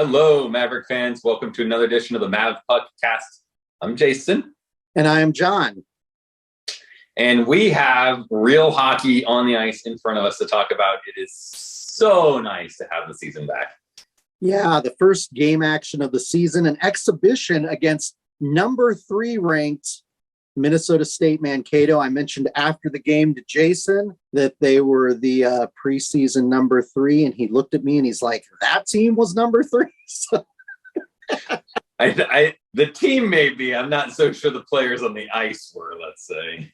Hello, Maverick fans. Welcome to another edition of the Mavpuckcast. I'm Jason. And I am John. And we have real hockey on the ice in front of us to talk about. It is so nice to have the season back. Yeah, the first game action of the season, an exhibition against number 3 ranked Minnesota State Mankato. I mentioned after the game to Jason that they were the preseason number 3, and he looked at me and he's like, that team was number 3? So the team may be. I'm not so sure the players on the ice were, let's say.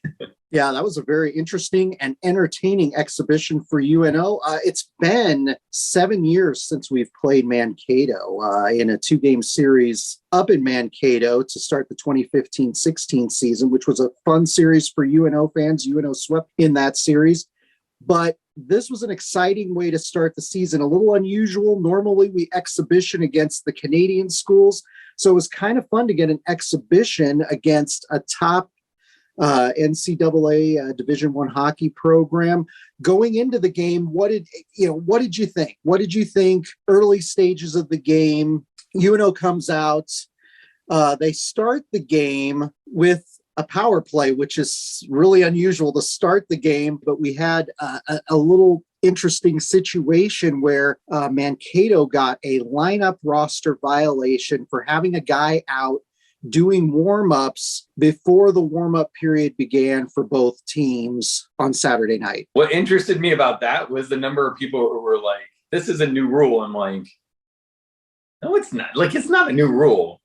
Yeah, that was a very interesting and entertaining exhibition for UNO. It's been 7 years since we've played Mankato in a 2-game series up in Mankato to start the 2015-16 season, which was a fun series for UNO fans. UNO swept in that series. But this was an exciting way to start the season, a little unusual. Normally, we exhibition against the Canadian schools. So it was kind of fun to get an exhibition against a top NCAA Division I hockey program. Going into the game, what did you think? What did you think early stages of the game? UNO comes out. They start the game with a power play, which is really unusual to start the game. But we had a little interesting situation where Mankato got a lineup roster violation for having a guy out doing warm-ups before the warm-up period began for both teams on Saturday night. What interested me about that was the number of people who were like, this is a new rule. I'm like, no, it's not. Like, it's not a new rule.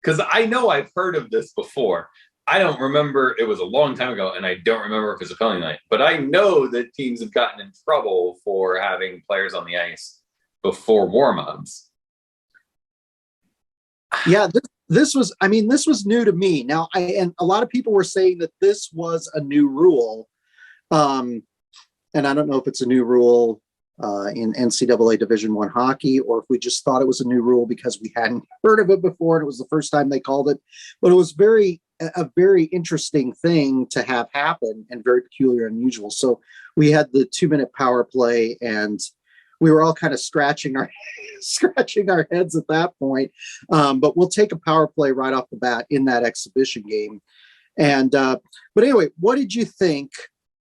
Because I know I've heard of this before. I don't remember. It was a long time ago, and I don't remember if it was a penalty night. But I know that teams have gotten in trouble for having players on the ice before warm-ups. Yeah, this was new to me. Now, and a lot of people were saying that this was a new rule. And I don't know if it's a new rule in NCAA Division I hockey, or if we just thought it was a new rule because we hadn't heard of it before and it was the first time they called it. But it was a very interesting thing to have happen and very peculiar and unusual. So we had the 2-minute power play, and we were all kind of scratching our heads at that point. But we'll take a power play right off the bat in that exhibition game. And but anyway, what did you think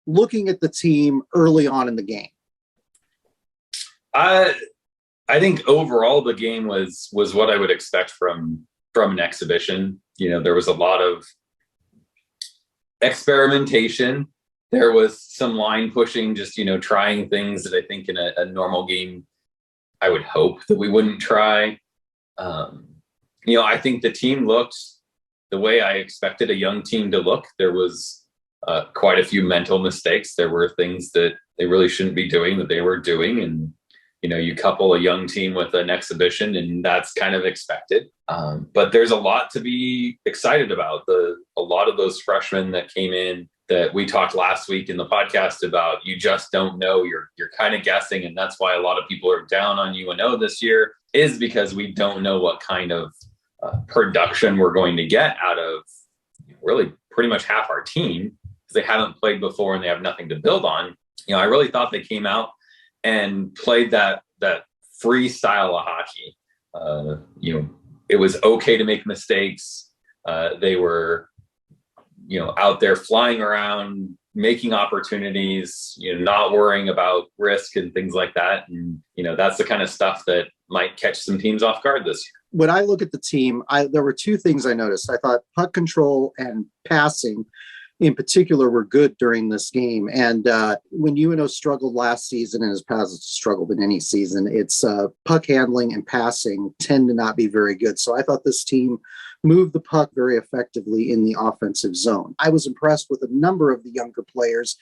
looking at the team early on in the game? I think overall the game was what I would expect from an exhibition. You know, there was a lot of experimentation. There was some line pushing, just, trying things that I think in a normal game, I would hope that we wouldn't try. I think the team looked the way I expected a young team to look. There was quite a few mental mistakes. There were things that they really shouldn't be doing that they were doing. And, you couple a young team with an exhibition, and that's kind of expected. But there's a lot to be excited about. A lot of those freshmen that came in that we talked last week in the podcast about, you just don't know. You're kind of guessing, and that's why a lot of people are down on UNO this year, is because we don't know what kind of production we're going to get out of really pretty much half our team, because they haven't played before and they have nothing to build on. I really thought they came out and played that free style of hockey. It was okay to make mistakes. They were, out there flying around, making opportunities, not worrying about risk and things like that. And, that's the kind of stuff that might catch some teams off guard this year. When I look at the team, there were 2 things I noticed. I thought puck control and passing in particular were good during this game. And when UNO struggled last season, and has struggled in any season, it's puck handling and passing tend to not be very good. So I thought this team moved the puck very effectively in the offensive zone. I was impressed with a number of the younger players.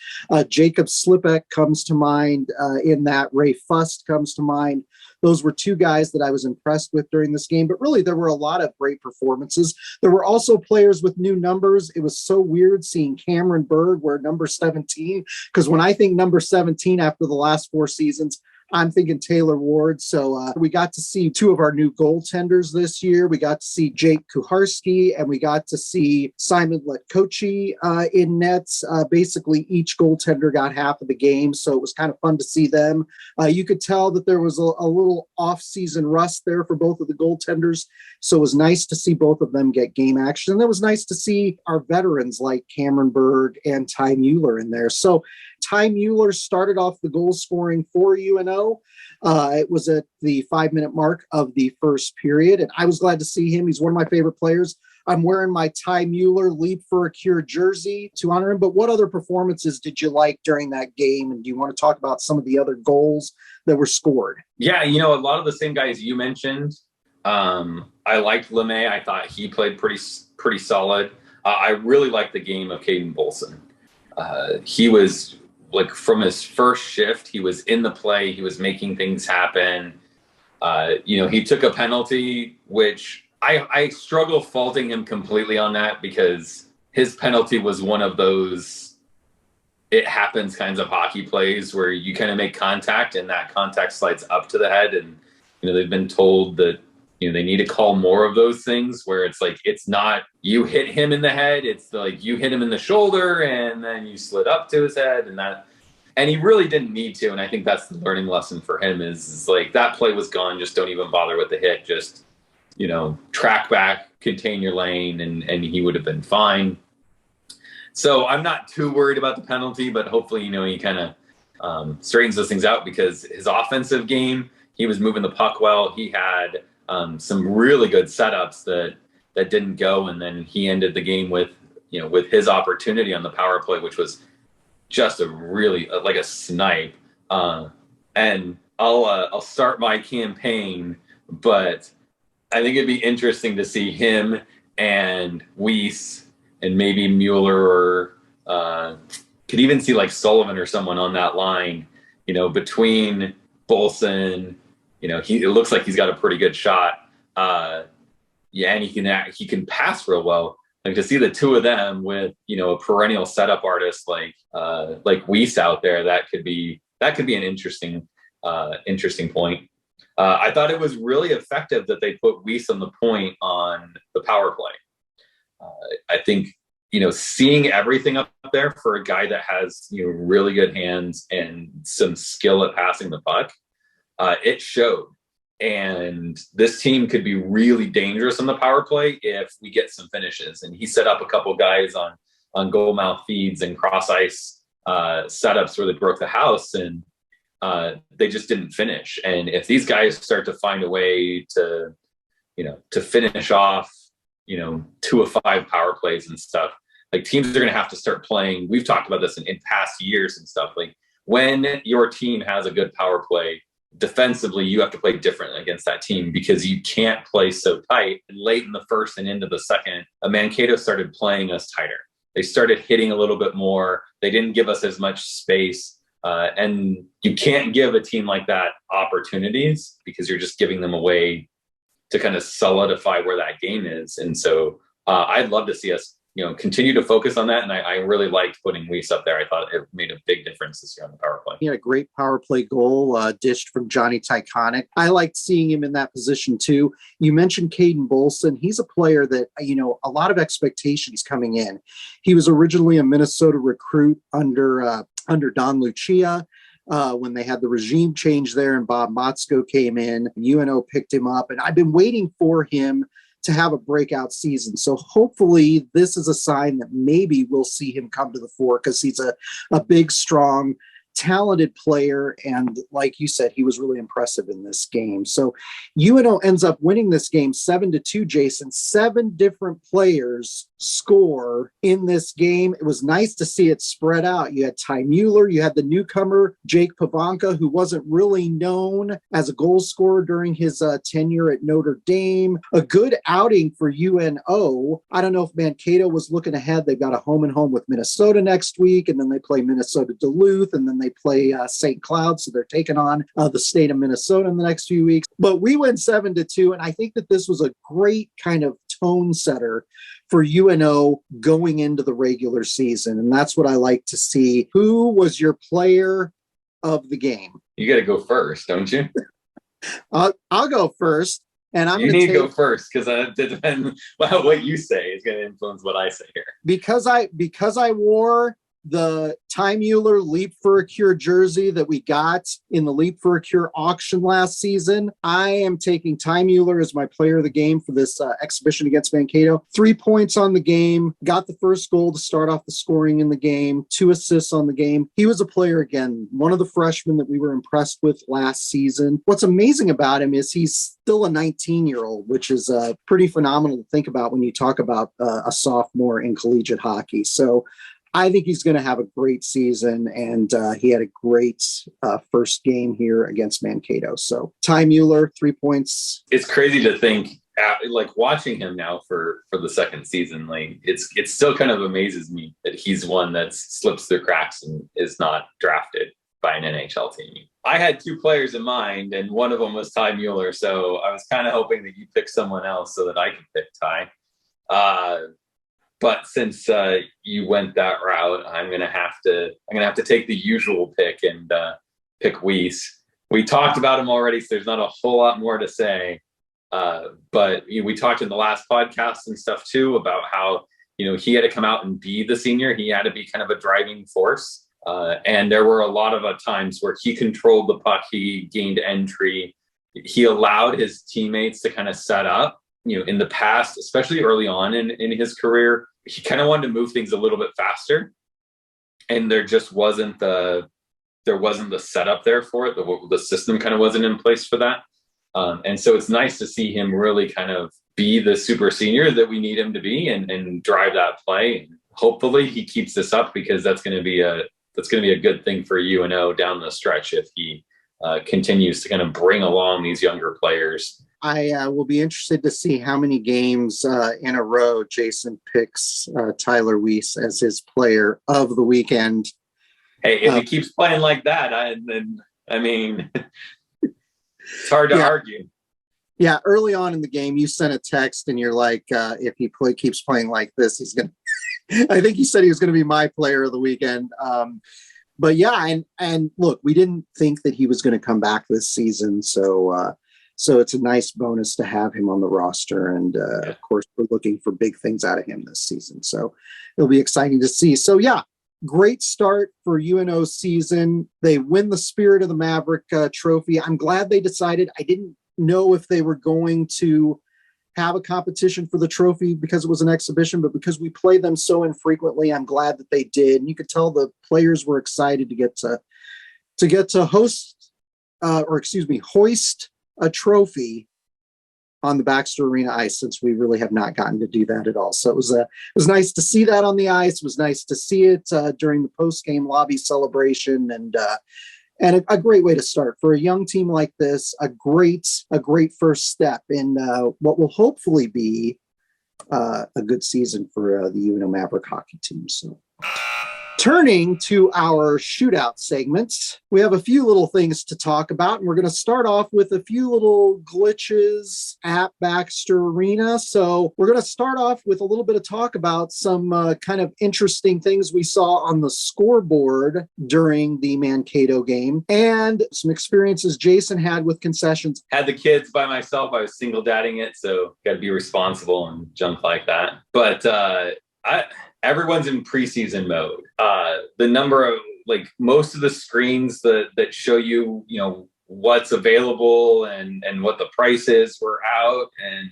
Jacob Slipek comes to mind in that. Ray Fust comes to mind. Those were 2 guys that I was impressed with during this game, but really there were a lot of great performances. There were also players with new numbers. It was so weird seeing Cameron Berg wear number 17, because when I think number 17 after the last 4 seasons, I'm thinking Taylor Ward. So we got to see two of our new goaltenders this year. We got to see Jake Kuharski and we got to see Simon Letkochi in nets. Basically, each goaltender got half of the game. So it was kind of fun to see them. You could tell that there was a little off-season rust there for both of the goaltenders. So it was nice to see both of them get game action. And it was nice to see our veterans like Cameron Berg and Ty Mueller in there. So Ty Mueller started off the goal scoring for UNO. It was at the 5-minute mark of the first period, and I was glad to see him. He's one of my favorite players. I'm wearing my Ty Mueller Leap for a Cure jersey to honor him. But what other performances did you like during that game? And do you want to talk about some of the other goals that were scored? Yeah, a lot of the same guys you mentioned. I liked LeMay. I thought he played pretty solid. I really liked the game of Caden Bolson. He was from his first shift, he was in the play. He was making things happen. He took a penalty, which I struggle faulting him completely on that because his penalty was one of those it happens kinds of hockey plays where you kind of make contact and that contact slides up to the head. And, they've been told that, they need to call more of those things where it's like, it's not you hit him in the head. It's like you hit him in the shoulder and then you slid up to his head and he really didn't need to. And I think that's the learning lesson for him is like that play was gone. Just don't even bother with the hit. Just, track back, contain your lane, and he would have been fine. So I'm not too worried about the penalty, but hopefully, he kind of straightens those things out because his offensive game, he was moving the puck well. He had some really good setups that didn't go. And then he ended the game with his opportunity on the power play, which was just a really like a snipe. And I'll start my campaign, but I think it'd be interesting to see him and Weiss and maybe Mueller or could even see like Sullivan or someone on that line, between Bolson, it looks like he's got a pretty good shot. And he can pass real well. Like to see the two of them with, a perennial setup artist like Weiss out there, that could be an interesting point. I thought it was really effective that they put Weiss on the point on the power play. I think, seeing everything up there for a guy that has, really good hands and some skill at passing the puck, it showed. And this team could be really dangerous on the power play if we get some finishes. And he set up a couple guys on goal mouth feeds and cross ice setups where they broke the house and they just didn't finish. And if these guys start to find a way to finish off, 2 of 5 power plays and stuff, like teams are going to have to start playing. We've talked about this in past years and stuff. Like when your team has a good power play, defensively, you have to play different against that team because you can't play so tight. And late in the first and into the second, Mankato started playing us tighter. They started hitting a little bit more. They didn't give us as much space. And you can't give a team like that opportunities because you're just giving them a way to kind of solidify where that game is. And so I'd love to see us, continue to focus on that. And I really liked putting Weiss up there. I thought it made a big difference this year on the power play. He had a great power play goal dished from Johnny Tyconic. I liked seeing him in that position too. You mentioned Caden Bolson. He's a player that, a lot of expectations coming in. He was originally a Minnesota recruit under Don Lucia. When they had the regime change there and Bob Motzko came in, UNO picked him up, and I've been waiting for him to have a breakout season. So hopefully this is a sign that maybe we'll see him come to the fore because he's a big, strong, talented player. And like you said, he was really impressive in this game. So UNO ends up winning this game 7-2, Jason. 7 different players score in this game. It was nice to see it spread out. You had Ty Mueller, you had the newcomer Jake Pavanka, who wasn't really known as a goal scorer during his tenure at Notre Dame. A good outing for UNO. I don't know if Mankato was looking ahead. They've got a home and home with Minnesota next week, and then they play Minnesota Duluth, and then they play St. Cloud, so they're taking on the state of Minnesota in the next few weeks. But we win 7-2, and I think that this was a great kind of tone setter for UNO going into the regular season. And that's what I like to see. Who was your player of the game? You got to go first, don't you? I'll go first. And you need to go first because it depends. Well, what you say is going to influence what I say here. Because I wore the Ty Mueller Leap for a Cure jersey that we got in the Leap for a Cure auction last season, I am taking Ty Mueller as my player of the game for this exhibition against Mankato. 3 points on the game, got the first goal to start off the scoring in the game, 2 assists on the game. He was a player again, one of the freshmen that we were impressed with last season. What's amazing about him is he's still a 19-year-old, which is pretty phenomenal to think about when you talk about a sophomore in collegiate hockey. So I think he's going to have a great season, and he had a great first game here against Mankato. So Ty Mueller, 3 points. It's crazy to think, like watching him now for the second season, like it still kind of amazes me that he's one that slips through cracks and is not drafted by an NHL team. I had 2 players in mind, and one of them was Ty Mueller, so I was kind of hoping that you pick someone else so that I could pick Ty. But since you went that route, I'm gonna have to take the usual pick and pick Weiss. We talked about him already, so there's not a whole lot more to say. But we talked in the last podcast and stuff too about how he had to come out and be the senior. He had to be kind of a driving force, and there were a lot of times where he controlled the puck, he gained entry, he allowed his teammates to kind of set up. In the past, especially early on in his career, he kind of wanted to move things a little bit faster, and there just wasn't the setup there for it. The system kind of wasn't in place for that, and so it's nice to see him really kind of be the super senior that we need him to be and drive that play. And hopefully, he keeps this up because that's going to be a good thing for UNO down the stretch if he continues to kind of bring along these younger players. I will be interested to see how many games in a row Jason picks Tyler Weiss as his player of the weekend. Hey, if he keeps playing like that, I mean, it's hard to argue. Yeah, early on in the game, you sent a text and you're like, if he keeps playing like this, he's going to – I think he said he was going to be my player of the weekend. But yeah, and look, we didn't think that he was going to come back this season, so it's a nice bonus to have him on the roster. And of course, we're looking for big things out of him this season. So it'll be exciting to see. So yeah, great start for UNO's season. They win the Spirit of the Maverick trophy. I'm glad they decided. I didn't know if they were going to have a competition for the trophy because it was an exhibition, but because we play them so infrequently, I'm glad that they did. And you could tell the players were excited to get to hoist a trophy on the Baxter Arena ice, since we really have not gotten to do that at all. So it was nice to see that on the ice. It was nice to see it during the post-game lobby celebration, and a great way to start for a young team like this. A great first step in what will hopefully be a good season for the UNO Maverick hockey team. So, turning to our shootout segments, we have a few little things to talk about, and we're going to start off with a few little glitches at Baxter Arena. So we're going to start off with a little bit of talk about some kind of interesting things we saw on the scoreboard during the Mankato game, and some experiences Jason had with concessions. Had the kids by myself. I was single dadding it, so got to be responsible and junk like that. But everyone's in preseason mode. The number of most of the screens that show you what's available and what the price is were out, and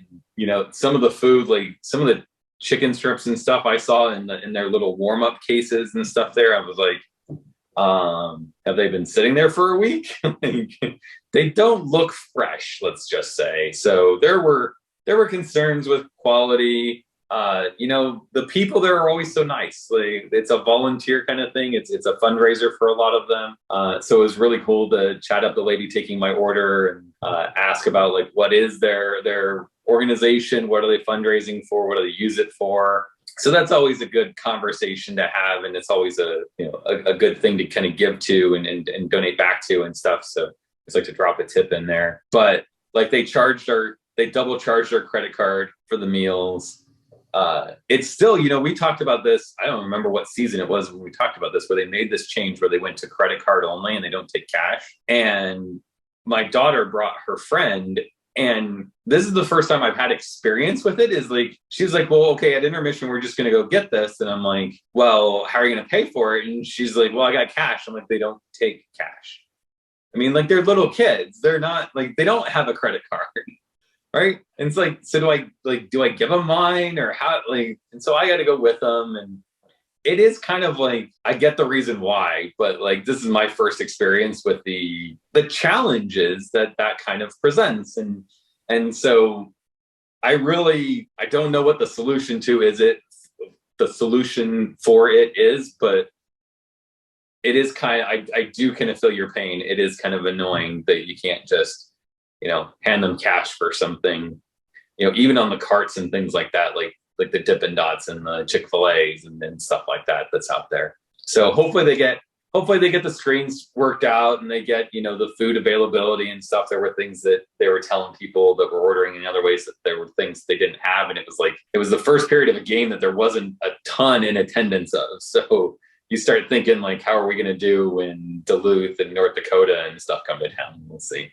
some of the food, like some of the chicken strips and stuff I saw in their little warm-up cases and stuff there, I was like, have they been sitting there for a week? They don't look fresh, let's just say. So there were concerns with quality. The people there are always so nice. It's a volunteer kind of thing. It's a fundraiser for a lot of them. So it was really cool to chat up the lady taking my order and ask about what is their organization, what are they fundraising for, what do they use it for. So that's always a good conversation to have, and it's always a good thing to kind of give to and donate back to and stuff. So it's like to drop a tip in there. But they double charged our credit card for the meals. it's still, we talked about this. I don't remember what season it was when we talked about this, where they made this change where they went to credit card only and they don't take cash. And my daughter brought her friend, and this is the first time I've had experience with it. Is like, she's like, well, okay, at intermission, we're just going to go get this. And I'm like, well, how are you going to pay for it? And she's like, well, I got cash. I'm like, they don't take cash. I mean, like, they're little kids. They're not like, they don't have a credit card. Right. And it's like, so do I give them mine or how, like, and so I got to go with them. And it is kind of like, I get the reason why, but like, this is my first experience with the challenges that kind of presents. And so I don't know what the solution to the solution for it is, but it is I do kind of feel your pain. It is kind of annoying that you can't just, hand them cash for something, even on the carts and things like that, like the Dippin' Dots and the Chick-fil-A's and stuff like that that's out there. So hopefully they get the screens worked out and they get, the food availability and stuff. There were things that they were telling people that were ordering in other ways that there were things they didn't have. And it was the first period of a game that there wasn't a ton in attendance of. So you start thinking, like, how are we going to do when Duluth and North Dakota and stuff come to town? We'll see.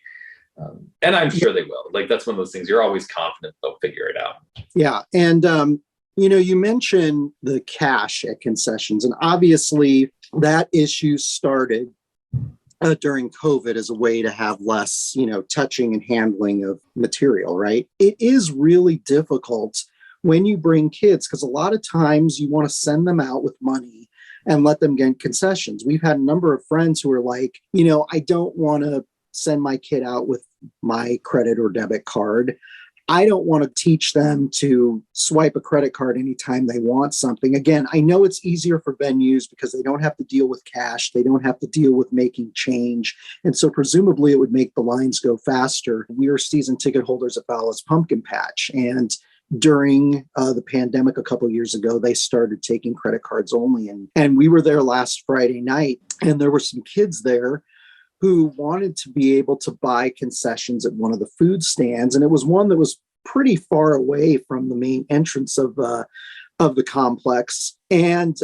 And I'm sure they will. Like, that's one of those things you're always confident they'll figure it out. Yeah. And, you mentioned the cash at concessions, and obviously that issue started during COVID as a way to have less, touching and handling of material, right? It is really difficult when you bring kids, because a lot of times you want to send them out with money and let them get concessions. We've had a number of friends who are like, I don't want to send my kid out with my credit or debit card. I don't want to teach them to swipe a credit card anytime they want something. Again, I know it's easier for venues because they don't have to deal with cash. They don't have to deal with making change. And so presumably it would make the lines go faster. We are season ticket holders at Ballast Pumpkin Patch. And during the pandemic a couple of years ago, they started taking credit cards only. And we were there last Friday night, and there were some kids there who wanted to be able to buy concessions at one of the food stands. And it was one that was pretty far away from the main entrance of the complex. And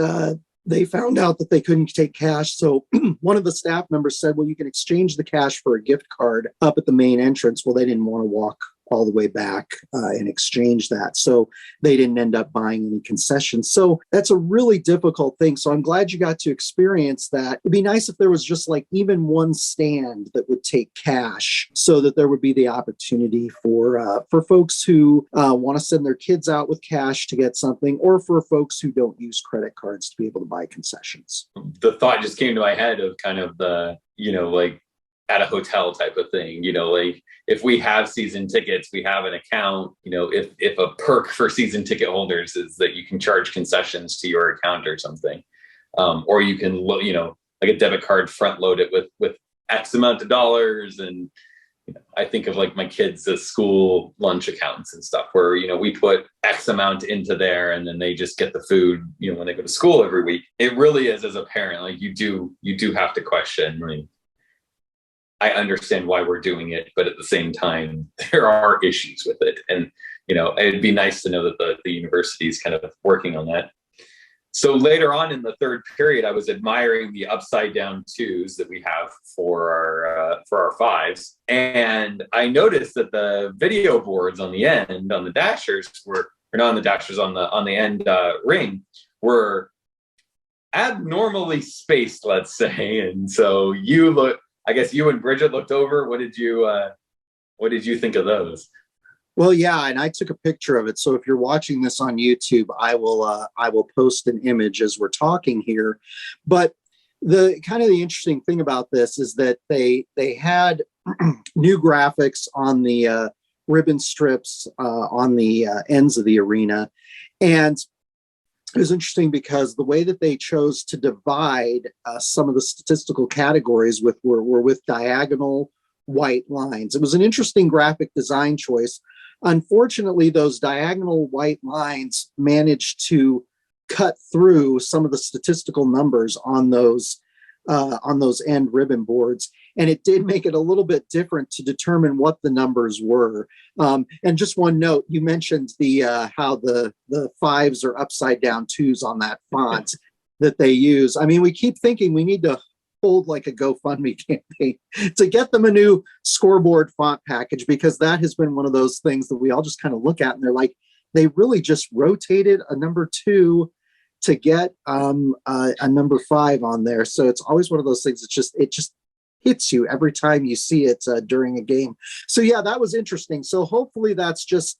they found out that they couldn't take cash. So one of the staff members said, well, you can exchange the cash for a gift card up at the main entrance. Well, they didn't want to walk all the way back and exchange that. So they didn't end up buying any concessions. So that's a really difficult thing. So I'm glad you got to experience that. It'd be nice if there was just like even one stand that would take cash, so that there would be the opportunity for folks who want to send their kids out with cash to get something, or for folks who don't use credit cards to be able to buy concessions. The thought just came to my head of kind of the, like at a hotel type of thing, like if we have season tickets, we have an account, if a perk for season ticket holders is that you can charge concessions to your account or something, or you can, like a debit card front load it with X amount of dollars. And I think of like my kids' school lunch accounts and stuff where, we put X amount into there and then they just get the food, when they go to school every week. It really is, as a parent, like you do have to question, like, I understand why we're doing it, but at the same time, there are issues with it. And, it'd be nice to know that the university is kind of working on that. So later on in the third period, I was admiring the upside down twos that we have for our fives. And I noticed that the video boards on the end, on the dashers or not on the dashers, on the end ring were abnormally spaced, let's say. And so I guess you and Bridget looked over. What did you think of those? Well, yeah, and I took a picture of it. So if you're watching this on YouTube, I will post an image as we're talking here. But the interesting thing about this is that they had new graphics on the ribbon strips on the ends of the arena, and it was interesting because the way that they chose to divide some of the statistical categories were with diagonal white lines. It was an interesting graphic design choice. Unfortunately, those diagonal white lines managed to cut through some of the statistical numbers on those on those end ribbon boards. And it did make it a little bit different to determine what the numbers were. And just one note, you mentioned how the fives are upside down twos on that font that they use. I mean, we keep thinking we need to hold like a GoFundMe campaign to get them a new scoreboard font package, because that has been one of those things that we all just kind of look at and they're like, they really just rotated a number 2 to get a number 5 on there. So it's always one of those things. It just hits you every time you see it during a game. So yeah, that was interesting. So hopefully that's just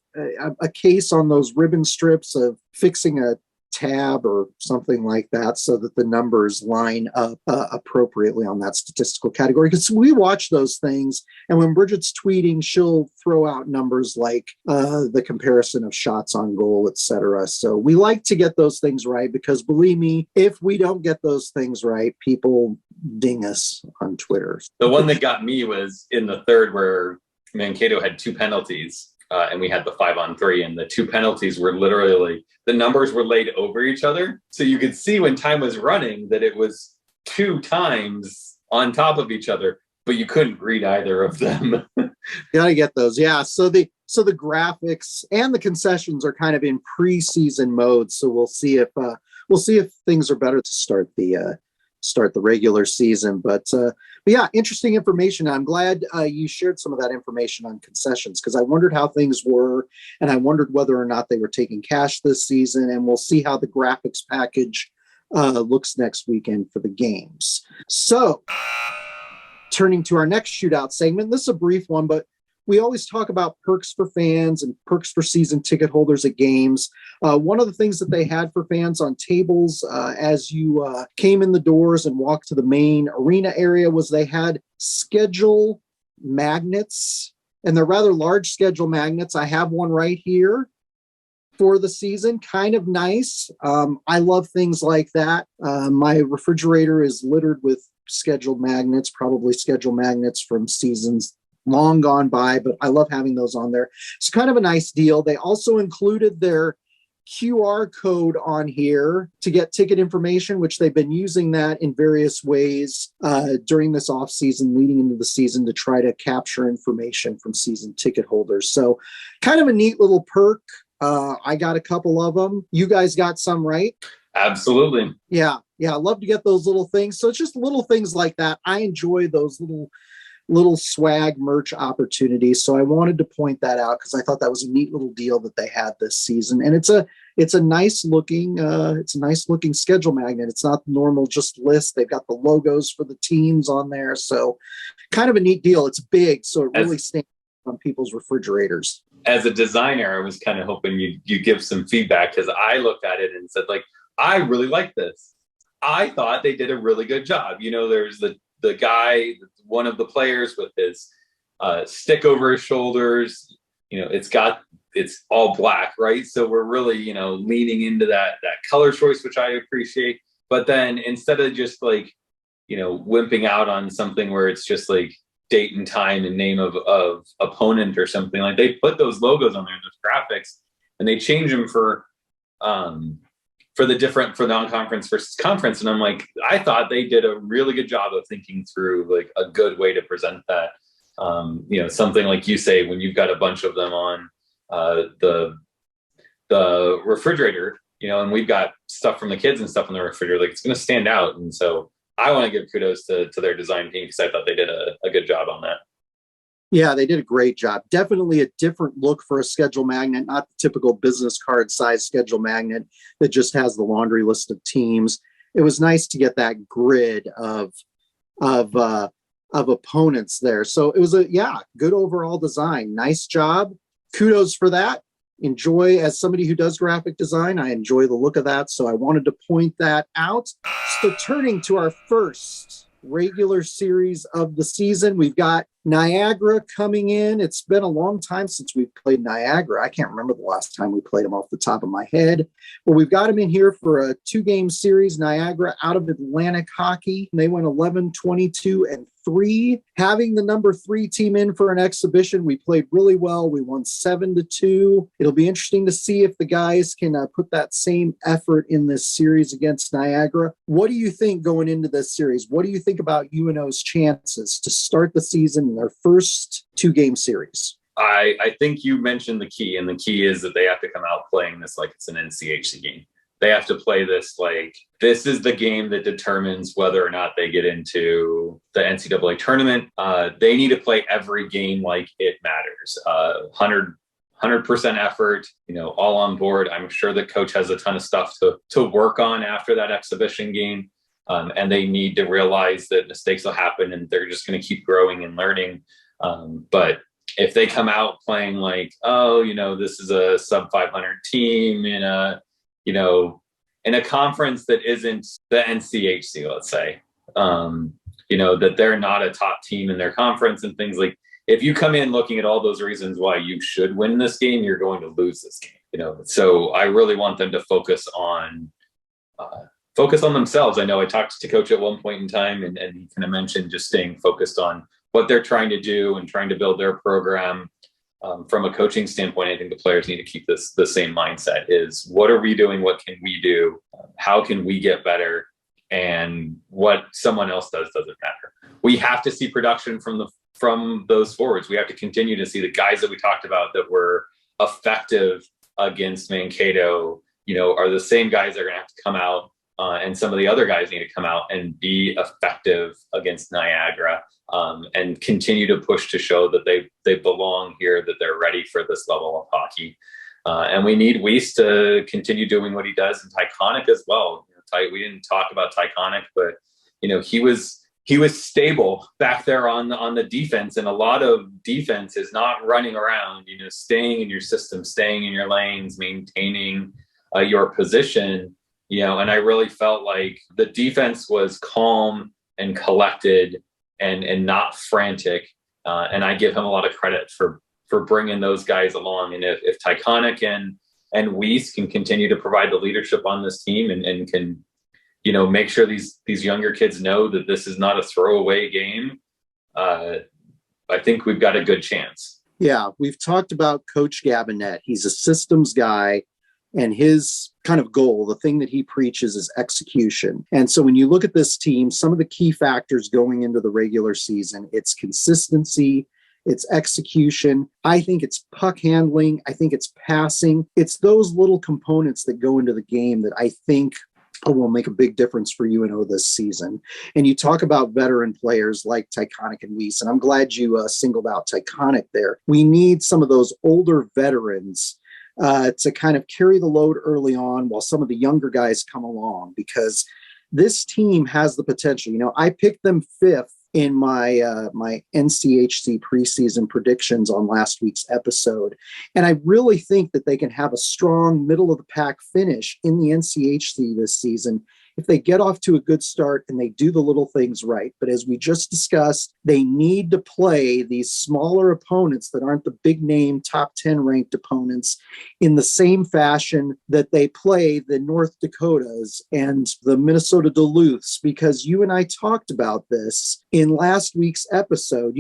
a case on those ribbon strips of fixing a tab or something like that so that the numbers line up appropriately on that statistical category, because we watch those things, and when Bridget's tweeting, she'll throw out numbers like the comparison of shots on goal, etc. So we like to get those things right, because believe me, if we don't get those things right, people ding us on Twitter. The one that got me was in the third, where Mankato had 2 penalties. And we had the 5-on-3, and the 2 penalties were literally, the numbers were laid over each other. So you could see when time was running that it was 2 times on top of each other, but you couldn't read either of them. Gotta get those. Yeah. So the graphics and the concessions are kind of in preseason mode. So we'll see if things are better to start the regular season. But yeah, interesting information. I'm glad you shared some of that information on concessions, because I wondered how things were, and I wondered whether or not they were taking cash this season. And we'll see how the graphics package looks next weekend for the games. So turning to our next shootout segment, this is a brief one, but we always talk about perks for fans and perks for season ticket holders at games. One of the things that they had for fans on tables as you came in the doors and walked to the main arena area was they had schedule magnets, and they're rather large schedule magnets. I have one right here for the season. Kind of nice. I love things like that. My refrigerator is littered with scheduled magnets, probably schedule magnets from seasons long gone by, but I love having those on there. It's kind of a nice deal. They also included their QR code on here to get ticket information, which they've been using that in various ways during this off season, leading into the season, to try to capture information from season ticket holders. So kind of a neat little perk. I got a couple of them. You guys got some, right? Absolutely. Yeah. I love to get those little things. So it's just little things like that. I enjoy those little swag merch opportunities. So I wanted to point that out, because I thought that was a neat little deal that they had this season. And it's a nice looking schedule magnet. It's not normal just list. They've got the logos for the teams on there. So kind of a neat deal. It's big, so it really stands on people's refrigerators. As a designer, I was kind of hoping you give some feedback, because I looked at it and said, like, I really like this. I thought they did a really good job. You know, there's the guy, one of the players, with his stick over his shoulders. You know, it's all black, right? So we're really, you know, leaning into that color choice, which I appreciate. But then instead of just like, you know, wimping out on something where it's just like date and time and name of opponent or something, like, they put those logos on there, those graphics, and they change them for non-conference versus conference. And I'm like, I thought they did a really good job of thinking through like a good way to present that. You know, something like you say, when you've got a bunch of them on the refrigerator, you know, and we've got stuff from the kids and stuff on the refrigerator, like, it's going to stand out. And so I want to give kudos to their design team, because I thought they did a good job on that. Yeah, they did a great job. Definitely a different look for a schedule magnet, not the typical business card size schedule magnet that just has the laundry list of teams. It was nice to get that grid of opponents there. So it was a good overall design. Nice job. Kudos for that. Enjoy, as somebody who does graphic design, I enjoy the look of that. So I wanted to point that out. So turning to our first regular series of the season, we've got Niagara coming in. It's been a long time since we've played Niagara. I can't remember the last time we played them off the top of my head. But we've got them in here for a 2-game series. Niagara out of Atlantic Hockey. They went 11-22-3. Having the number 3 team in for an exhibition, we played really well. We won 7-2. It'll be interesting to see if the guys can put that same effort in this series against Niagara. What do you think going into this series? What do you think about UNO's chances to start the season in their first 2-game series? I think you mentioned the key, and the key is that they have to come out playing this like it's an NCHC game. They have to play this like this is the game that determines whether or not they get into the NCAA tournament. They need to play every game like it matters. 100% effort, all on board. I'm sure the coach has a ton of stuff to work on after that exhibition game. And they need to realize that mistakes will happen and they're just going to keep growing and learning. But if they come out playing like, this is a sub 500 team in a conference that isn't the NCHC, let's say, that they're not a top team in their conference and things like, if you come in looking at all those reasons why you should win this game, you're going to lose this game, So I really want them to focus on themselves. I know I talked to coach at one point in time and he kind of mentioned just staying focused on what they're trying to do and trying to build their program. From a coaching standpoint, I think the players need to keep the same mindset is what are we doing? What can we do? How can we get better? And what someone else does doesn't matter. We have to see production from those forwards. We have to continue to see the guys that we talked about that were effective against Mankato, are the same guys that are going to have to come out. And some of the other guys need to come out and be effective against Niagara and continue to push to show that they belong here, that they're ready for this level of hockey. And we need Weiss to continue doing what he does in Tyconic as well. We didn't talk about Tyconic, but he was stable back there on the defense, and a lot of defense is not running around, staying in your system, staying in your lanes, maintaining your position. And I really felt like the defense was calm and collected and not frantic. And I give him a lot of credit for bringing those guys along. And if Tyconic and Weiss can continue to provide the leadership on this team and can, make sure these younger kids know that this is not a throwaway game, I think we've got a good chance. Yeah, we've talked about Coach Gabinet. He's a systems guy. And his kind of goal, the thing that he preaches, is execution. And so when you look at this team, some of the key factors going into the regular season, it's consistency, it's execution. I think it's puck handling. I think it's passing. It's those little components that go into the game that I think will make a big difference for UNO this season. And you talk about veteran players like Tyconic and Weiss, and I'm glad you singled out Tyconic there. We need some of those older veterans to kind of carry the load early on while some of the younger guys come along, because this team has the potential. I picked them 5th in my my NCHC preseason predictions on last week's episode. And I really think that they can have a strong middle of the pack finish in the NCHC this season if they get off to a good start and they do the little things right. But as we just discussed, they need to play these smaller opponents that aren't the big name top 10 ranked opponents in the same fashion that they play the North Dakotas and the Minnesota Duluths, because you and I talked about this in last week's episode.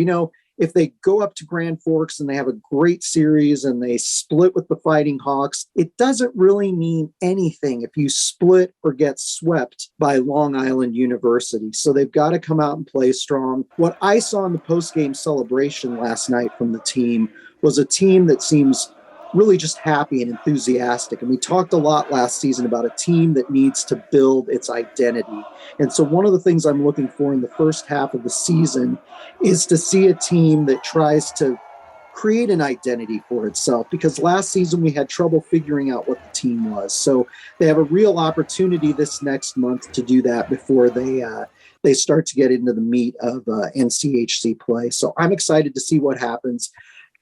If they go up to Grand Forks and they have a great series and they split with the Fighting Hawks, it doesn't really mean anything if you split or get swept by Long Island University. So they've got to come out and play strong. What I saw in the post-game celebration last night from the team was a team that seems really just happy and enthusiastic. And we talked a lot last season about a team that needs to build its identity. And so one of the things I'm looking for in the first half of the season is to see a team that tries to create an identity for itself, because last season we had trouble figuring out what the team was. So they have a real opportunity this next month to do that before they start to get into the meat of NCHC play. So I'm excited to see what happens.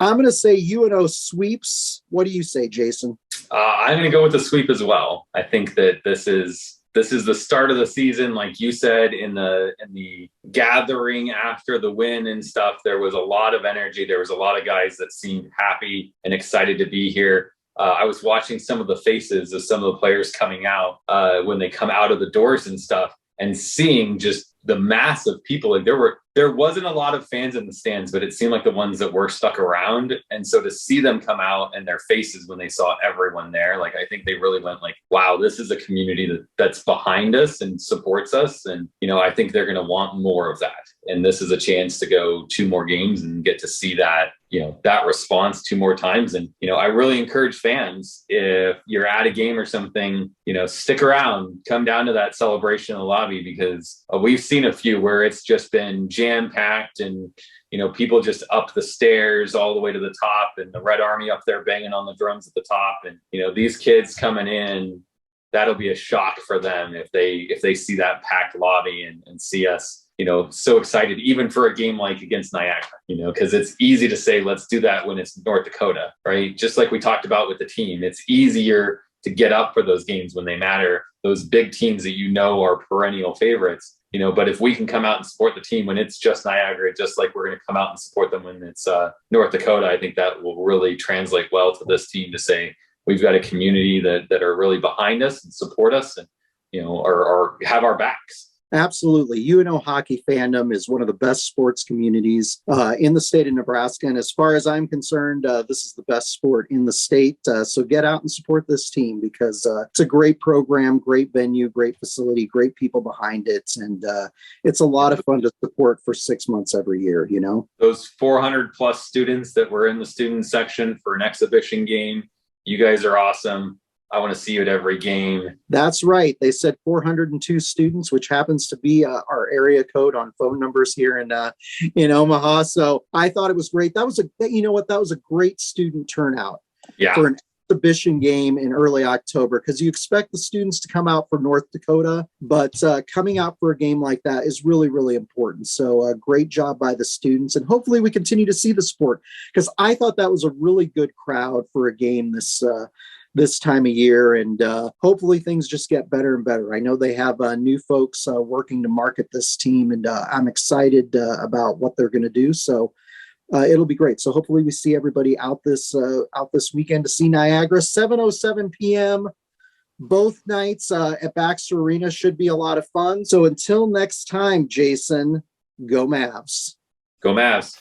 I'm going to say UNO sweeps. What do you say, Jason? I'm going to go with the sweep as well. I think that this is this is the start of the season. Like you said, in the gathering after the win and stuff, there was a lot of energy. There was a lot of guys that seemed happy and excited to be here. I was watching some of the faces of some of the players coming out when they come out of the doors and stuff, and seeing just the mass of people. Like there wasn't a lot of fans in the stands, but it seemed like the ones that were stuck around. And so to see them come out and their faces when they saw everyone there, like, I think they really went like, wow, this is a community that's behind us and supports us. And, I think they're going to want more of that. And this is a chance to go 2 more games and get to see that, that response 2 more times. And, I really encourage fans, if you're at a game or something, stick around, come down to that celebration in the lobby, because we've seen a few where it's just been jam-packed and, people just up the stairs all the way to the top, and the Red Army up there banging on the drums at the top. And, these kids coming in, that'll be a shock for them if they see that packed lobby and see us, so excited, even for a game like against Niagara, because it's easy to say, let's do that when it's North Dakota, right? Just like we talked about with the team, it's easier to get up for those games when they matter, those big teams that are perennial favorites. But if we can come out and support the team when it's just Niagara, just like we're going to come out and support them when it's North Dakota, I think that will really translate well to this team to say, we've got a community that are really behind us and support us and, or have our backs. Absolutely. UNO hockey fandom is one of the best sports communities in the state of Nebraska. And as far as I'm concerned, this is the best sport in the state. So get out and support this team, because it's a great program, great venue, great facility, great people behind it. And it's a lot of fun to support for 6 months every year, Those 400 plus students that were in the student section for an exhibition game, you guys are awesome. I want to see you at every game. That's right. They said 402 students, which happens to be our area code on phone numbers here in Omaha. So I thought it was great. That was a great student turnout for an exhibition game in early October, because you expect the students to come out for North Dakota, but coming out for a game like that is really, really important. So great job by the students, and hopefully we continue to see the sport, because I thought that was a really good crowd for a game this time of year, and hopefully things just get better and better. I know they have new folks working to market this team, and I'm excited about what they're going to do. So it'll be great. So hopefully we see everybody out this weekend to see Niagara. 7:07 p.m. both nights at Baxter Arena. Should be a lot of fun. So until next time, Jason, go Mavs. Go Mavs.